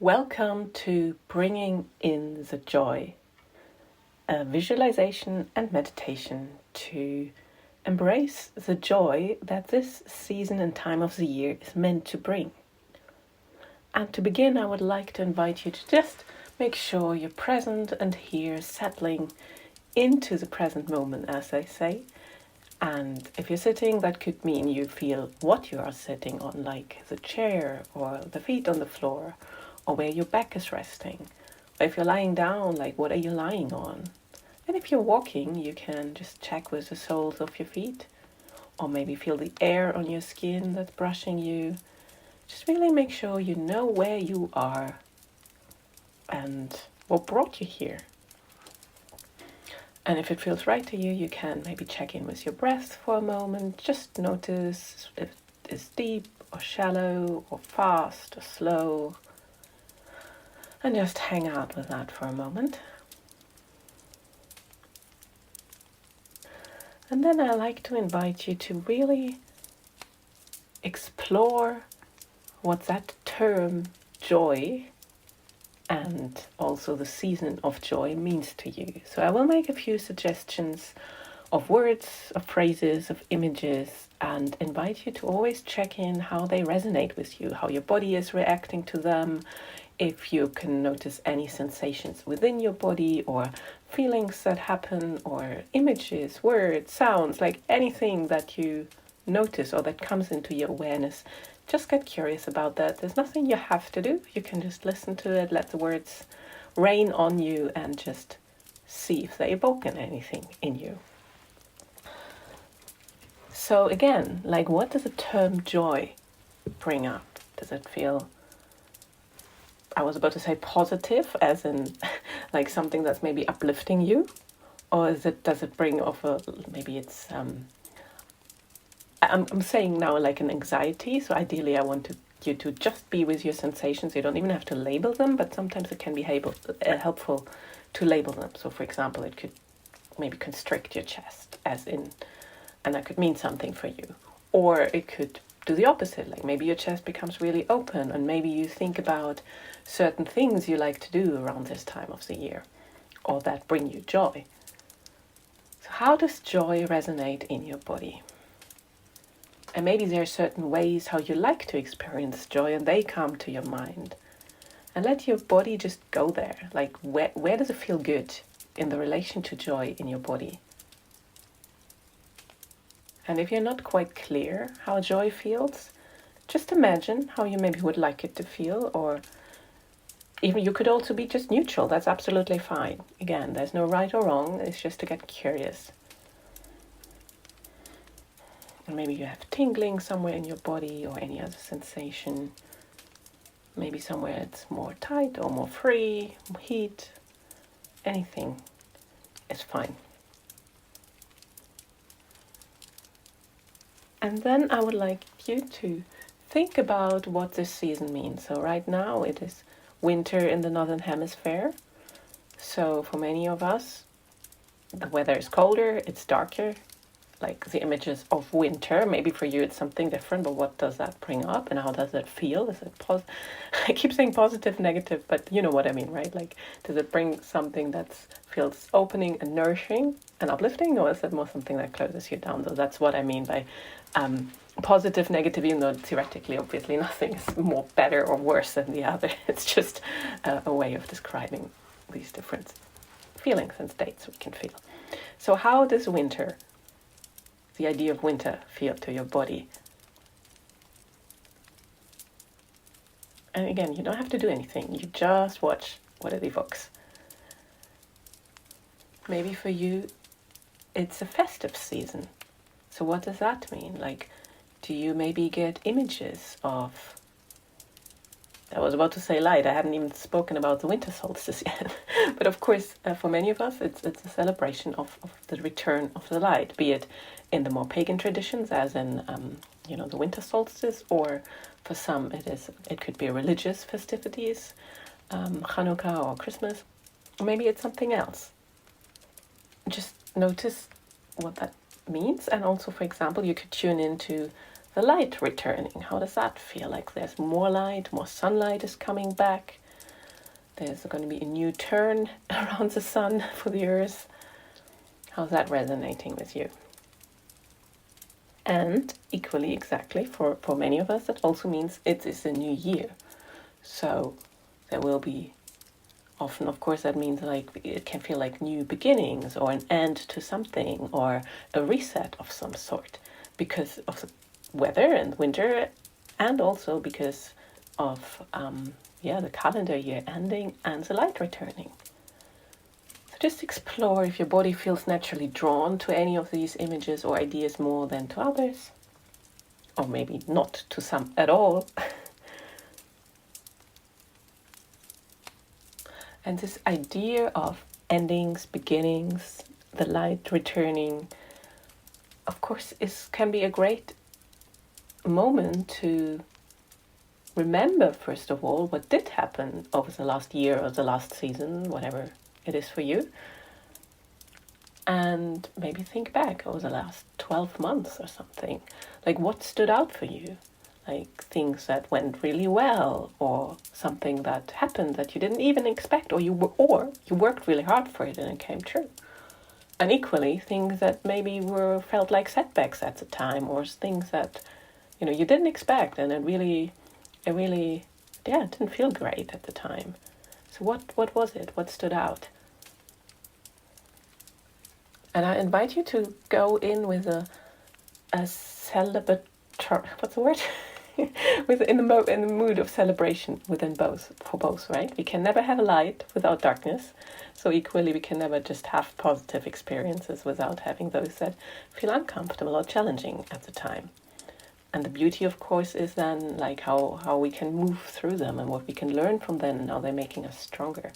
Welcome to Bringing in the Joy, a visualization and meditation to embrace the joy that this season and time of the year is meant to bring. And to begin, I would like to invite you to just make sure you're present and here, settling into the present moment, as they say. And if you're sitting, that could mean you feel what you are sitting on, like the chair or the feet on the floor, or where your back is resting. Or if you're lying down, like what are you lying on? And if you're walking, you can just check with the soles of your feet, or maybe feel the air on your skin that's brushing you. Just really make sure you know where you are and what brought you here. And if it feels right to you, you can maybe check in with your breath for a moment. Just notice if it is deep or shallow or fast or slow. And just hang out with that for a moment. And then I like to invite you to really explore what that term joy and also the season of joy means to you. So I will make a few suggestions of words, of phrases, of images, and invite you to always check in how they resonate with you, how your body is reacting to them, if you can notice any sensations within your body or feelings that happen or images, words, sounds, like anything that you notice or that comes into your awareness. Just get curious about that. There's nothing you have to do. You can just listen to it, let the words rain on you and just see if they evoke anything in you. So again, like what does the term joy bring up? Does it feel, I was about to say positive, as in like something that's maybe uplifting you? Or does it bring over, maybe it's, I'm saying now like an anxiety, so ideally I want you to just be with your sensations. You don't even have to label them, but sometimes it can be helpful to label them. So for example, it could maybe constrict your chest, as in, and that could mean something for you. Or it could do the opposite, like maybe your chest becomes really open and maybe you think about certain things you like to do around this time of the year or that bring you joy. So how does joy resonate in your body? And maybe there are certain ways how you like to experience joy and they come to your mind. And let your body just go there. Like where does it feel good in the relation to joy in your body? And if you're not quite clear how joy feels, just imagine how you maybe would like it to feel, or even you could also be just neutral. That's absolutely fine. Again, there's no right or wrong. It's just to get curious. And maybe you have tingling somewhere in your body or any other sensation. Maybe somewhere it's more tight or more free, heat, anything is fine. And then I would like you to think about what this season means. So right now it is winter in the Northern Hemisphere. So for many of us, the weather is colder, it's darker, like the images of winter. Maybe for you it's something different, but what does that bring up and how does it feel? Is it I keep saying positive, negative, but you know what I mean, right? Like, does it bring something that feels opening and nourishing and uplifting, or is it more something that closes you down? So that's what I mean by positive, negative, even though theoretically, obviously, nothing is more better or worse than the other. It's just a way of describing these different feelings and states we can feel. So how does winter, the idea of winter, feel to your body? And again, you don't have to do anything. You just watch what it evokes. Maybe for you, it's a festive season. So what does that mean? Like, do you maybe get images of, I was about to say light, I hadn't even spoken about the Winter Solstice yet. But of course, for many of us, it's a celebration of the return of the light, be it in the more pagan traditions, as in, the Winter Solstice, or for some it could be religious festivities, Hanukkah or Christmas, or maybe it's something else. Just notice what that means, and also, for example, you could tune into the light returning. How does that feel? Like there's more light, more sunlight is coming back. There's going to be a new turn around the sun for the Earth. How's that resonating with you? And equally, exactly, for many of us, that also means it is a new year. So there will be, often, of course, that means like it can feel like new beginnings or an end to something or a reset of some sort because of the weather and winter, and also because of the calendar year ending and the light returning. So just explore if your body feels naturally drawn to any of these images or ideas more than to others, or maybe not to some at all. And this idea of endings, beginnings, the light returning, of course, can be a great moment to remember, first of all, what did happen over the last year or the last season, whatever it is for you. And maybe think back over the last 12 months or something. Like, what stood out for you? Like things that went really well, or something that happened that you didn't even expect, or you worked really hard for it and it came true. And equally, things that maybe felt like setbacks at the time, or things that you didn't expect, and it really didn't feel great at the time. So what was it? What stood out? And I invite you to go in with a celebratory, what's the word? in the mood of celebration for both, right? We can never have a light without darkness. So equally, we can never just have positive experiences without having those that feel uncomfortable or challenging at the time. And the beauty, of course, is then like how we can move through them and what we can learn from them and how they're making us stronger.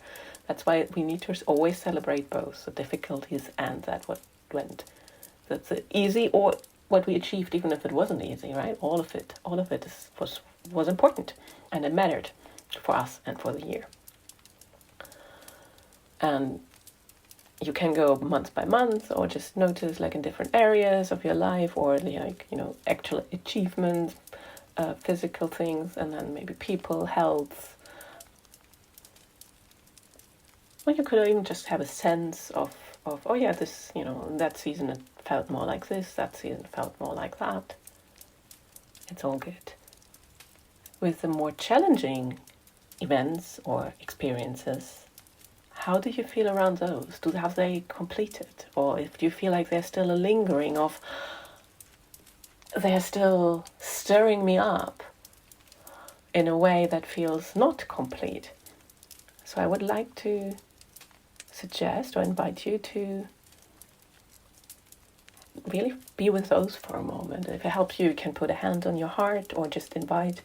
That's why we need to always celebrate both the difficulties and that what went. That's easy or what we achieved, even if it wasn't easy, right? All of it was important, and it mattered for us and for the year. And you can go month by month, or just notice like in different areas of your life, or actual achievements, physical things, and then maybe people, health. Or you could even just have a sense of this, that season it felt more like this, that season felt more like that. It's all good. With the more challenging events or experiences, how do you feel around those? Have they completed? Or if you feel like there's still a lingering of, they're still stirring me up in a way that feels not complete. So I would like to suggest or invite you to really be with those for a moment. If it helps you, you can put a hand on your heart or just invite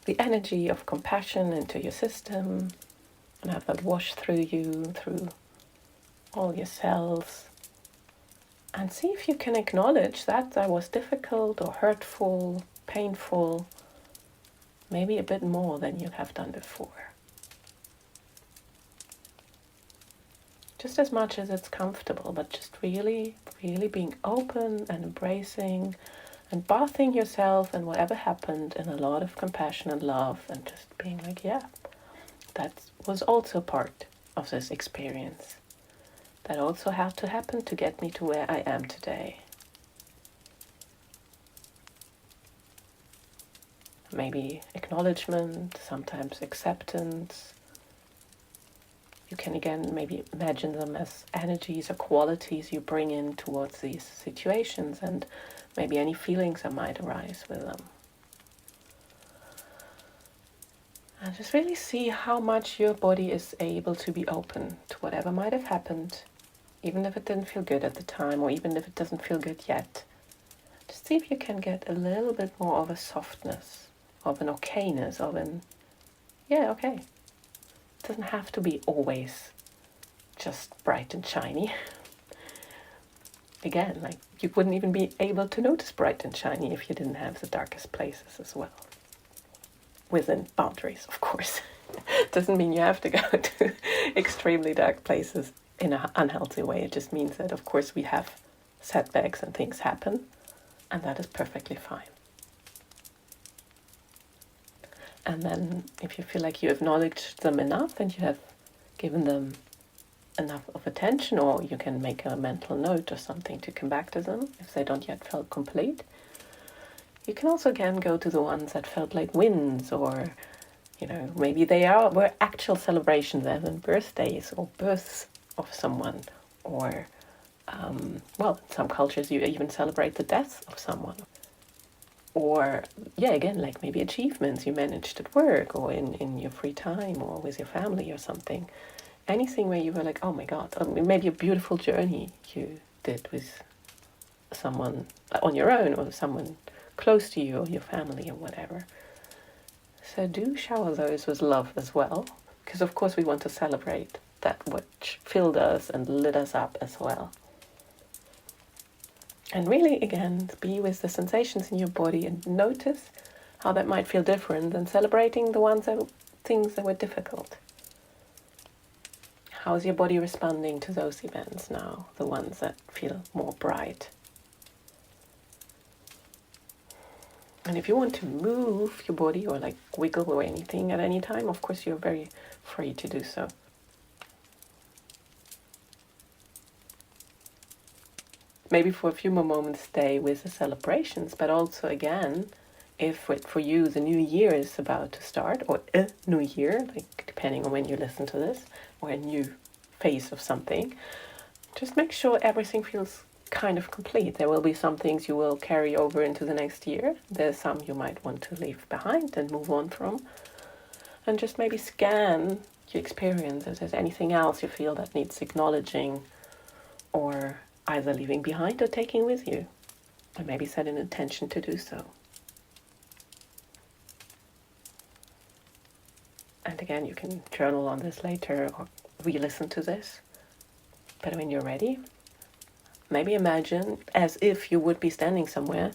the energy of compassion into your system and have that wash through you, through all your cells. And see if you can acknowledge that was difficult or hurtful, painful, maybe a bit more than you have done before. Just as much as it's comfortable, but just really, really being open and embracing and bathing yourself and whatever happened in a lot of compassion and love, and just being like, yeah, that was also part of this experience. That also had to happen to get me to where I am today. Maybe acknowledgement, sometimes acceptance. You can again maybe imagine them as energies or qualities you bring in towards these situations, and maybe any feelings that might arise with them. And just really see how much your body is able to be open to whatever might have happened, even if it didn't feel good at the time, or even if it doesn't feel good yet. Just see if you can get a little bit more of a softness, of an okayness, of an, yeah, okay. It doesn't have to be always just bright and shiny. Again, like you wouldn't even be able to notice bright and shiny if you didn't have the darkest places as well. Within boundaries, of course. Doesn't mean you have to go to extremely dark places in an unhealthy way. It just means that, of course, we have setbacks and things happen, and that is perfectly fine. And then if you feel like you acknowledged them enough and you have given them enough of attention, or you can make a mental note or something to come back to them if they don't yet feel complete. You can also again go to the ones that felt like wins, or maybe were actual celebrations, as in birthdays or births of someone, or in some cultures you even celebrate the death of someone. Or, again, like maybe achievements you managed at work or in your free time or with your family or something. Anything where you were like, oh my God, or maybe a beautiful journey you did with someone on your own or someone close to you or your family or whatever. So do shower those with love as well, because of course we want to celebrate that which filled us and lit us up as well. And really, again, be with the sensations in your body and notice how that might feel different than celebrating things that were difficult. How is your body responding to those events now, the ones that feel more bright? And if you want to move your body or like wiggle or anything at any time, of course you're very free to do so. Maybe for a few more moments stay with the celebrations, but also again, if for you the new year is about to start, or a new year, like depending on when you listen to this, or a new phase of something, just make sure everything feels kind of complete. There will be some things you will carry over into the next year. There's some you might want to leave behind and move on from. And just maybe scan your experience if there's anything else you feel that needs acknowledging, or either leaving behind or taking with you, and maybe set an intention to do so. And again, you can journal on this later or re-listen to this. But when you're ready, maybe imagine as if you would be standing somewhere,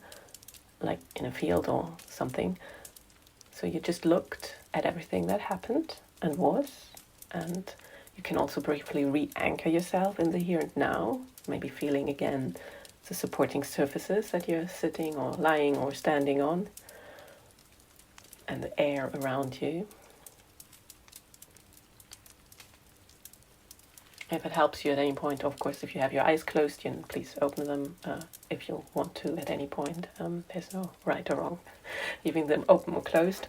like in a field or something. So you just looked at everything that happened and was, and you can also briefly re-anchor yourself in the here and now, maybe feeling again the supporting surfaces that you're sitting or lying or standing on, and the air around you. If it helps you at any point, of course, if you have your eyes closed, please open them if you want to at any point. There's no right or wrong, leaving them open or closed.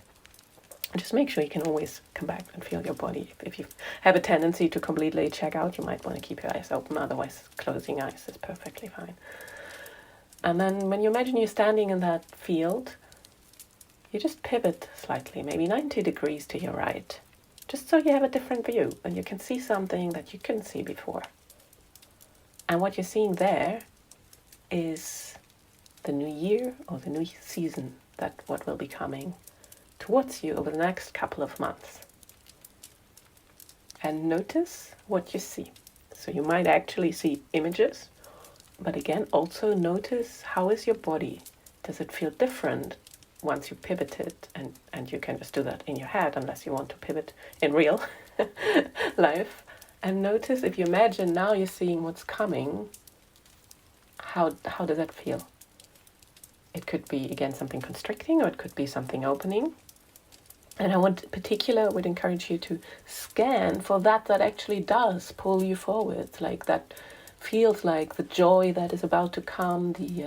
Just make sure you can always come back and feel your body. If you have a tendency to completely check out, you might want to keep your eyes open. Otherwise, closing eyes is perfectly fine. And then when you imagine you're standing in that field, you just pivot slightly, maybe 90 degrees to your right, just so you have a different view and you can see something that you couldn't see before. And what you're seeing there is the new year or the new season, what will be coming towards you over the next couple of months. And notice what you see. So you might actually see images, but again, also notice how is your body. Does it feel different once you pivoted? And you can just do that in your head unless you want to pivot in real life. And notice, if you imagine now you're seeing what's coming, how does that feel? It could be, again, something constricting, or it could be something opening. And I would encourage you to scan for that actually does pull you forward, like that feels like the joy that is about to come, the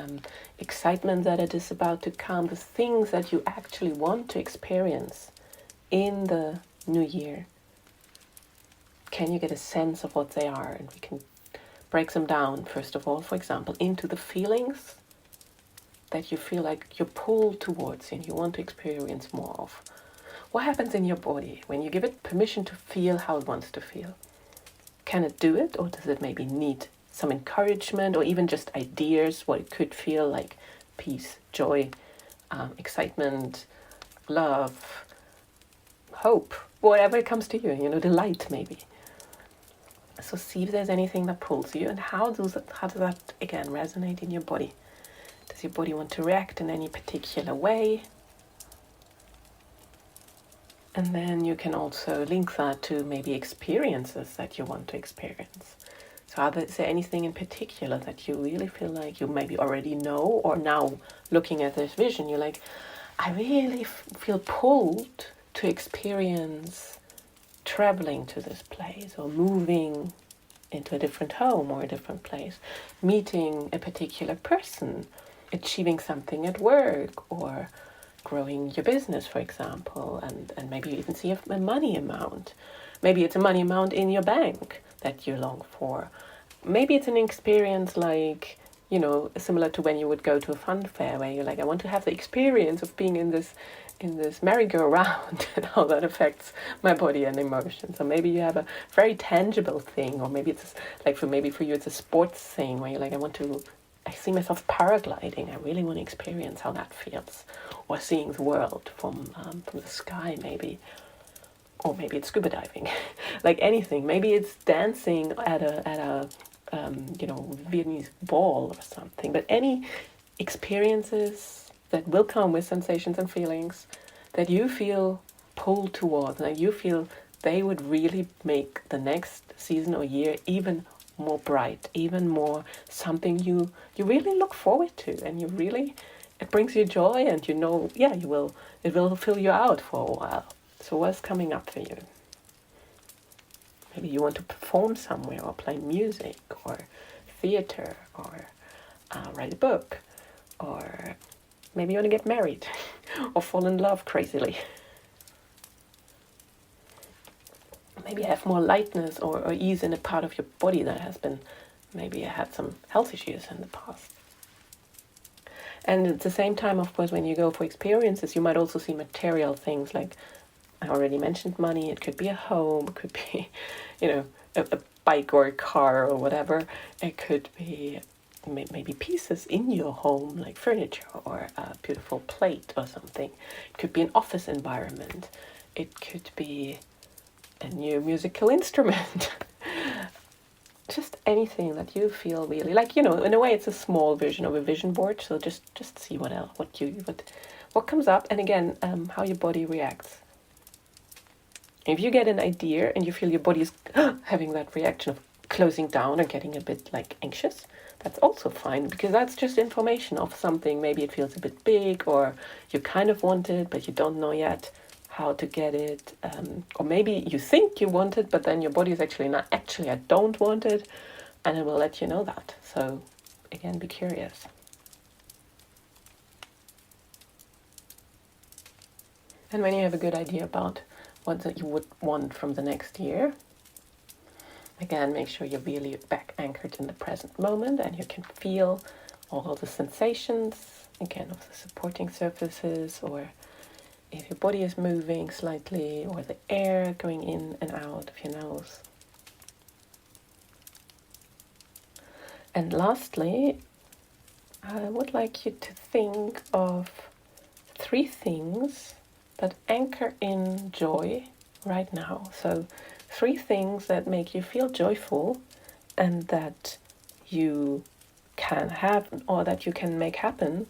excitement that it is about to come, the things that you actually want to experience in the new year. Can you get a sense of what they are? And we can break them down, first of all, for example, into the feelings that you feel like you're pulled towards and you want to experience more of. What happens in your body when you give it permission to feel how it wants to feel? Can it do it, or does it maybe need some encouragement or even just ideas what it could feel like? Peace, joy, excitement, love, hope, whatever it comes to you, delight maybe. So see if there's anything that pulls you, and how does that again resonate in your body? Does your body want to react in any particular way? And then you can also link that to maybe experiences that you want to experience. So is there anything in particular that you really feel like you maybe already know, or now looking at this vision, you're like, I really feel pulled to experience traveling to this place, or moving into a different home or a different place, meeting a particular person, achieving something at work, or growing your business, for example, and maybe you even see a money amount. Maybe it's a money amount in your bank that you long for. Maybe it's an experience like, similar to when you would go to a fun fair, where you're like, I want to have the experience of being in this merry-go-round and how that affects my body and emotions. So maybe you have a very tangible thing, or maybe it's like for you it's a sports thing where you're like, I see myself paragliding. I really want to experience how that feels, or seeing the world from the sky, maybe, or maybe it's scuba diving, like anything. Maybe it's dancing at a Vietnamese ball or something. But any experiences that will come with sensations and feelings that you feel pulled towards, that you feel they would really make the next season or year even more bright, even more something you really look forward to, and it brings you joy, and it will fill you out for a while. So what's coming up for you? Maybe you want to perform somewhere, or play music, or theater, or write a book, or maybe you want to get married or fall in love crazily. Maybe have more lightness or ease in a part of your body that has been, maybe had some health issues in the past. And at the same time, of course, when you go for experiences, you might also see material things, like I already mentioned money. It could be a home, it could be, a bike or a car or whatever. It could be maybe pieces in your home, like furniture or a beautiful plate or something. It could be an office environment. It could be a new musical instrument. Just anything that you feel really like, in a way it's a small version of a vision board. So just see what comes up, and again, how your body reacts. If you get an idea and you feel your body is having that reaction of closing down or getting a bit like anxious, that's also fine, because that's just information of something. Maybe it feels a bit big, or you kind of want it, but you don't know yet how to get it. Or maybe you think you want it, but then your body is actually not, I don't want it, and it will let you know that. So again, be curious. And when you have a good idea about what that you would want from the next year, again, make sure you're really back anchored in the present moment, and you can feel all of the sensations, again, of the supporting surfaces, or if your body is moving slightly, or the air going in and out of your nose. And lastly, I would like you to think of 3 things that anchor in joy right now. So 3 things that make you feel joyful and that you can have, or that you can make happen.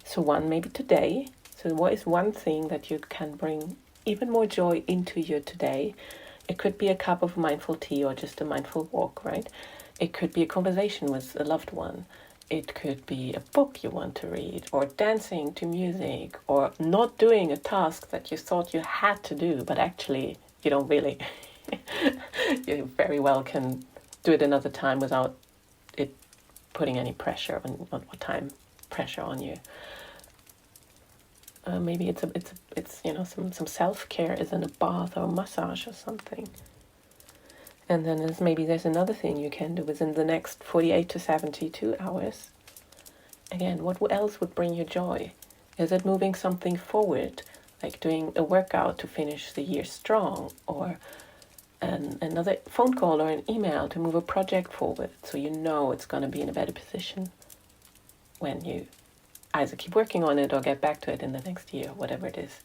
So one maybe today. So what is one thing that you can bring even more joy into your today? It could be a cup of mindful tea, or just a mindful walk, right? It could be a conversation with a loved one. It could be a book you want to read, or dancing to music, or not doing a task that you thought you had to do, but actually you don't really. You very well can do it another time without it putting any pressure on time pressure on you. Maybe it's some self-care, is in a bath or a massage or something. And then there's another thing you can do within the next 48 to 72 hours. Again, what else would bring you joy? Is it moving something forward, like doing a workout to finish the year strong, or another phone call or an email to move a project forward, so you know it's going to be in a better position when you either keep working on it or get back to it in the next year, whatever it is.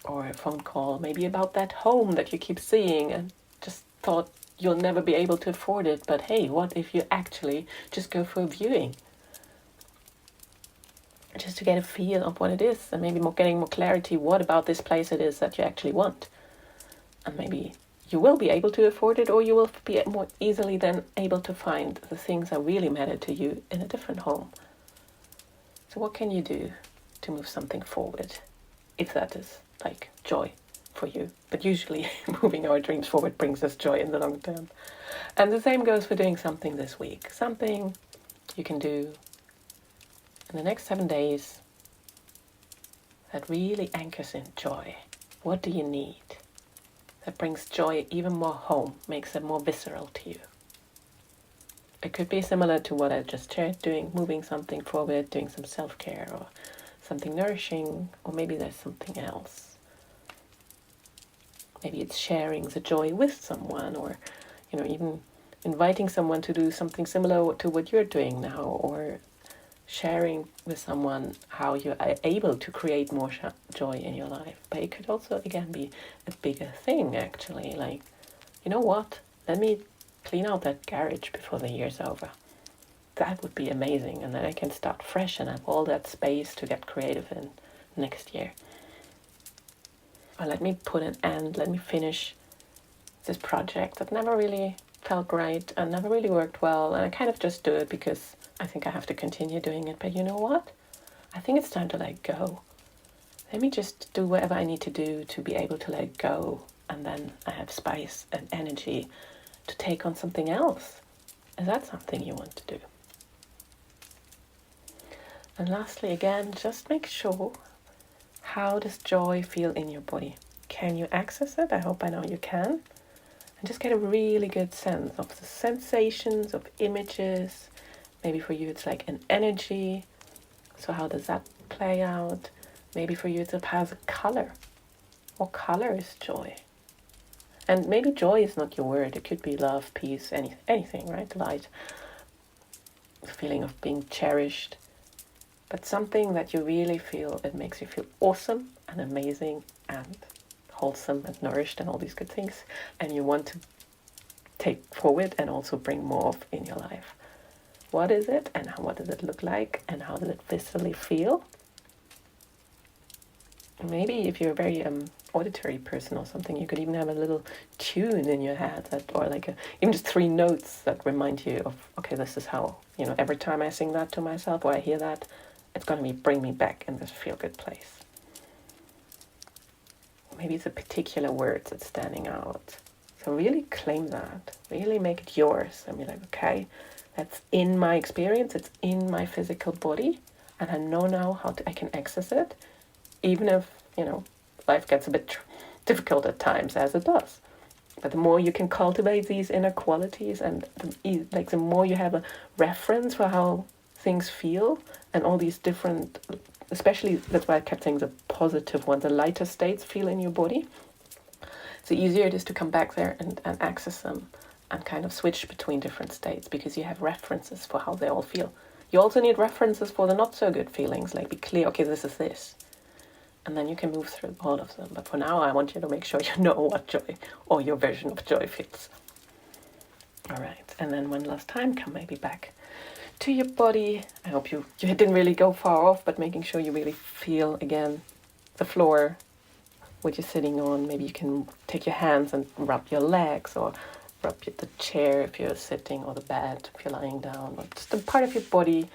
Or a phone call maybe about that home that you keep seeing and just thought you'll never be able to afford it, but hey, what if you actually just go for a viewing? Just to get a feel of what it is, and maybe getting more clarity what about this place it is that you actually want. And maybe you will be able to afford it, or you will be more easily then able to find the things that really matter to you in a different home. So what can you do to move something forward, if that is like joy for you. But usually moving our dreams forward brings us joy in the long term. And the same goes for doing something this week. Something you can do in the next 7 days that really anchors in joy. What do you need? That brings joy even more home, makes it more visceral to you. It could be similar to what I just shared, moving something forward, doing some self-care or something nourishing, or maybe there's something else. Maybe it's sharing the joy with someone, or even inviting someone to do something similar to what you're doing now, or sharing with someone how you are able to create more joy in your life. But it could also, again, be a bigger thing, actually. Like, you know what? Let me clean out that garage before the year's over. That would be amazing. And then I can start fresh and have all that space to get creative in next year. Or let me put an end, let me finish this project that never really felt great and never really worked well. And I kind of just do it because I think I have to continue doing it. But you know what? I think it's time to let go. Let me just do whatever I need to do to be able to let go. And then I have space and energy to take on something else. Is that something you want to do? And lastly, again, just make sure, how does joy feel in your body? Can you access it? I hope by now you can. And just get a really good sense of the sensations, of images. Maybe for you it's like an energy. So how does that play out? Maybe for you it's a color. What color is joy? And maybe joy is not your word. It could be love, peace, anything, right? Light, the feeling of being cherished. But something that you really feel, it makes you feel awesome and amazing and wholesome and nourished and all these good things. And you want to take forward and also bring more of in your life. What is it, and what does it look like, and how does it viscerally feel? Maybe if you're a very auditory person or something, you could even have a little tune in your head or even just 3 notes that remind you of, okay, this is how, every time I sing that to myself or I hear that, it's going to bring me back in this feel-good place. Maybe it's a particular word that's standing out. So really claim that. Really make it yours and be like, okay, that's in my experience, it's in my physical body, and I know now how I can access it, even if, life gets a bit difficult at times, as it does. But the more you can cultivate these inner qualities, and the more you have a reference for how things feel, and all these different, especially, that's why I kept saying the positive ones, the lighter states feel in your body, the easier it is to come back there and access them and kind of switch between different states, because you have references for how they all feel. You also need references for the not so good feelings, like be clear, okay, this is this. And then you can move through all of them. But for now, I want you to make sure you know what joy or your version of joy feels. All right. And then one last time, come maybe back to your body. I hope you didn't really go far off, but making sure you really feel, again, the floor, what you're sitting on. Maybe you can take your hands and rub your legs, or rub the chair if you're sitting, or the bed if you're lying down, or just a part of your body.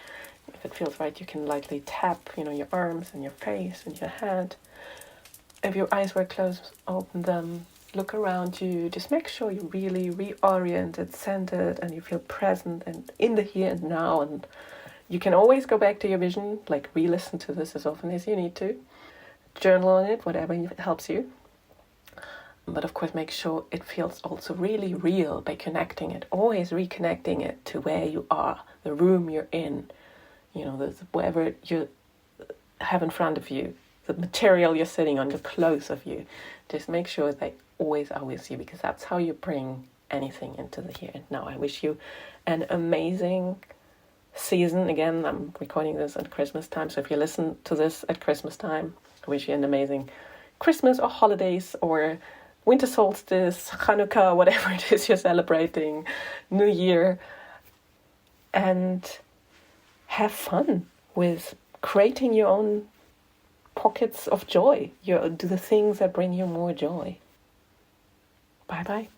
If it feels right, you can lightly tap, your arms and your face and your head. If your eyes were closed, open them. Look around you. Just make sure you're really reoriented, centered, and you feel present and in the here and now. And you can always go back to your vision, like re-listen to this as often as you need to. Journal on it, whatever helps you. But of course, make sure it feels also really real by connecting it, always reconnecting it to where you are, the room you're in, whatever you have in front of you, the material you're sitting on, the clothes of you. Just make sure they always are with you, because that's how you bring anything into the here and now. I wish you an amazing season. Again, I'm recording this at Christmas time, so if you listen to this at Christmas time, I wish you an amazing Christmas or holidays or Winter Solstice, Hanukkah, whatever it is you're celebrating, New Year, and have fun with creating your own pockets of joy. Do the things that bring you more joy. Bye-bye.